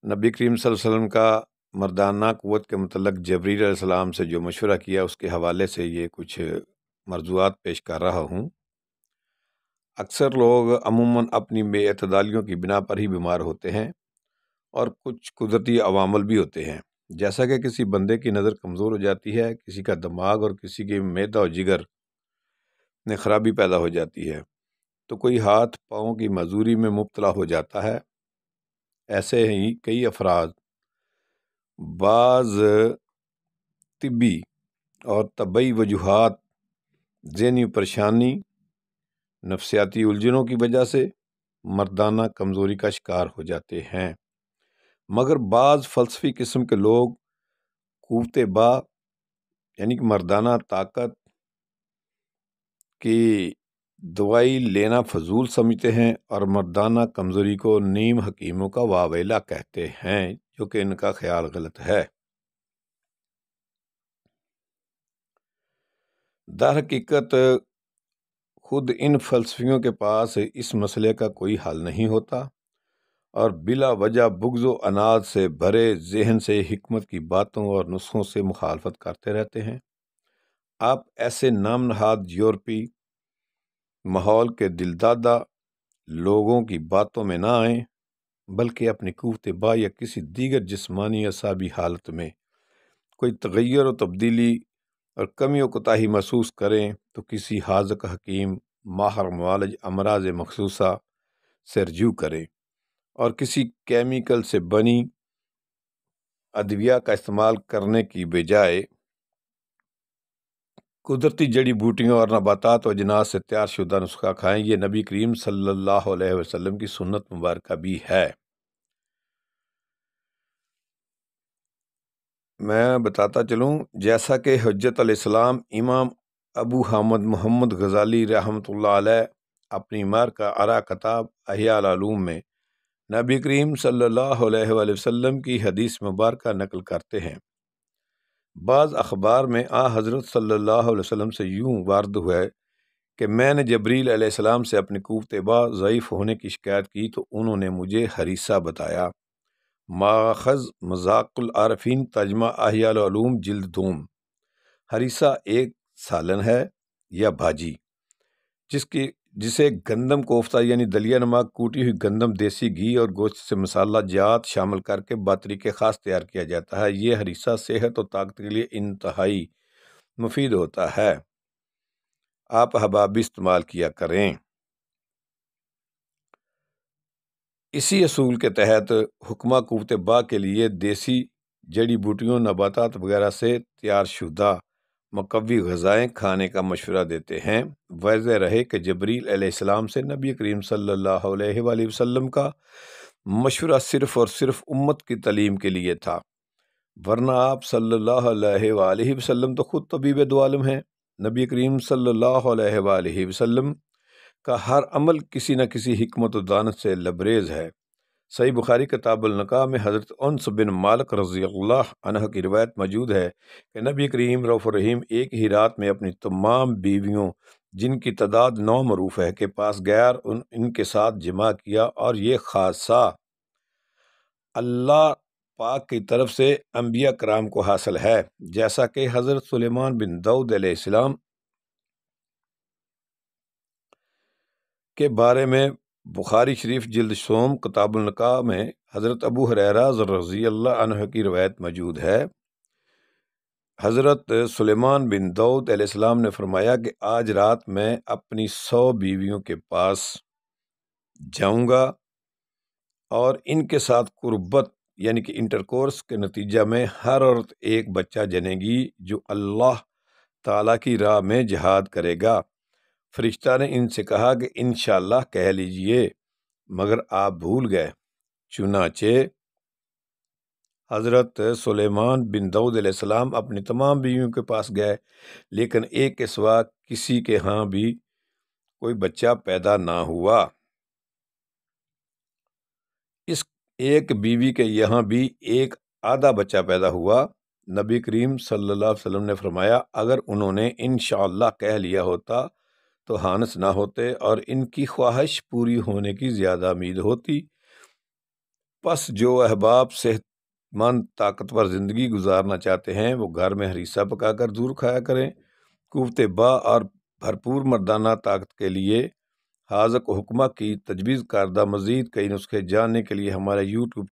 نبی کریم صلی اللہ علیہ وسلم کا مردانہ قوت کے متعلق جبریل علیہ السلام سے جو مشورہ کیا اس کے حوالے سے یہ کچھ مرضوعات پیش کر رہا ہوں۔ اکثر لوگ عموماً اپنی بے اعتدالیوں کی بنا پر ہی بیمار ہوتے ہیں، اور کچھ قدرتی عوامل بھی ہوتے ہیں، جیسا کہ کسی بندے کی نظر کمزور ہو جاتی ہے، کسی کا دماغ اور کسی کے معدہ اور جگر میں خرابی پیدا ہو جاتی ہے، تو کوئی ہاتھ پاؤں کی معذوری میں مبتلا ہو جاتا ہے۔ ایسے ہی کئی افراد بعض طبی اور طبی وجوہات، ذہنی پریشانی، نفسیاتی الجھنوں کی وجہ سے مردانہ کمزوری کا شکار ہو جاتے ہیں، مگر بعض فلسفی قسم کے لوگ قوت با یعنی کہ مردانہ طاقت کی دوائی لینا فضول سمجھتے ہیں، اور مردانہ کمزوری کو نیم حکیموں کا واویلا کہتے ہیں، جو کہ ان کا خیال غلط ہے۔ در حقیقت خود ان فلسفیوں کے پاس اس مسئلے کا کوئی حل نہیں ہوتا، اور بلا وجہ بغض و عناد سے بھرے ذہن سے حکمت کی باتوں اور نسخوں سے مخالفت کرتے رہتے ہیں۔ آپ ایسے نام نہاد یورپی ماحول کے دلدادہ لوگوں کی باتوں میں نہ آئیں، بلکہ اپنی قوت با یا کسی دیگر جسمانی اعصابی حالت میں کوئی تغیر و تبدیلی اور کمی و کوتاہی محسوس کریں تو کسی حاذق حکیم ماہر معالج امراض مخصوصہ سے رجوع کریں، اور کسی کیمیکل سے بنی ادویہ کا استعمال کرنے کی بجائے قدرتی جڑی بوٹیوں اور نباتات و اجناس سے تیار شدہ نسخہ کھائیں۔ یہ نبی کریم صلی اللہ علیہ وسلم کی سنت مبارکہ بھی ہے۔ میں بتاتا چلوں، جیسا کہ حجت علیہ السلام امام ابو حامد محمد غزالی رحمۃ اللہ علیہ اپنی مارکہ آراء کتاب احیاء العلوم میں نبی کریم صلی اللہ علیہ وآلہ وسلم کی حدیث مبارکہ نقل کرتے ہیں۔ بعض اخبار میں حضرت صلی اللہ علیہ وسلم سے یوں وارد ہوئے کہ میں نے جبریل علیہ السلام سے اپنی قوت با ضعیف ہونے کی شکایت کی تو انہوں نے مجھے حریصہ بتایا۔ ماخذ مذاق العارفین ترجمہ احیاء العلوم جلد دوم۔ حریصہ ایک سالن ہے یا بھاجی جسے گندم کوفتہ یعنی دلیہ نما کوٹی ہوئی گندم، دیسی گھی اور گوشت سے مسالہ جات شامل کر کے بطریقے خاص تیار کیا جاتا ہے۔ یہ حریصہ صحت و طاقت کے لیے انتہائی مفید ہوتا ہے، آپ احباب بھی استعمال کیا کریں۔ اسی اصول کے تحت حکمہ قوت با کے لیے دیسی جڑی بوٹیوں، نباتات وغیرہ سے تیار شدہ مقوی غذائیں کھانے کا مشورہ دیتے ہیں۔ واضح رہے کہ جبریل علیہ السلام سے نبی کریم صلی اللہ علیہ وآلہ وسلم کا مشورہ صرف اور صرف امت کی تعلیم کے لیے تھا، ورنہ آپ صلی اللہ علیہ وآلہ وسلم تو خود طبیب دو عالم ہیں۔ نبی کریم صلی اللہ علیہ وآلہ وسلم کا ہر عمل کسی نہ کسی حکمت و دانت سے لبریز ہے۔ صحیح بخاری کتاب النکاح میں حضرت انس بن مالک رضی اللہ عنہ کی روایت موجود ہے کہ نبی کریم رؤوف الرحیم ایک ہی رات میں اپنی تمام بیویوں، جن کی تعداد 9 معروف ہے، کے پاس گیا اور ان کے ساتھ جماع کیا، اور یہ خاصہ اللہ پاک کی طرف سے انبیاء کرام کو حاصل ہے، جیسا کہ حضرت سلیمان بن داؤد علیہ السلام کے بارے میں بخاری شریف جلد سوم کتاب النکاح میں حضرت ابو ہریرہ رضی اللہ عنہ کی روایت موجود ہے۔ حضرت سلیمان بن داؤد علیہ السلام نے فرمایا کہ آج رات میں اپنی 100 بیویوں کے پاس جاؤں گا، اور ان کے ساتھ قربت یعنی کہ انٹرکورس کے نتیجہ میں ہر عورت ایک بچہ جنے گی جو اللہ تعالیٰ کی راہ میں جہاد کرے گا۔ فرشتہ نے ان سے کہا کہ انشاءاللہ کہہ لیجئے، مگر آپ بھول گئے۔ چنانچہ حضرت سلیمان بن داؤد علیہ السلام اپنی تمام بیویوں کے پاس گئے، لیکن ایک کے سوا کسی کے ہاں بھی کوئی بچہ پیدا نہ ہوا۔ اس ایک بیوی کے یہاں بھی ایک آدھا بچہ پیدا ہوا۔ نبی کریم صلی اللہ علیہ وسلم نے فرمایا، اگر انہوں نے انشاءاللہ کہہ لیا ہوتا تو ہانس نہ ہوتے، اور ان کی خواہش پوری ہونے کی زیادہ امید ہوتی۔ پس جو احباب صحت مند طاقتور زندگی گزارنا چاہتے ہیں وہ گھر میں ہریسہ پکا کر ضرور کھایا کریں۔ قوت با اور بھرپور مردانہ طاقت کے لیے حاذق و حکمہ کی تجویز کردہ مزید کئی نسخے جاننے کے لیے ہمارے YouTube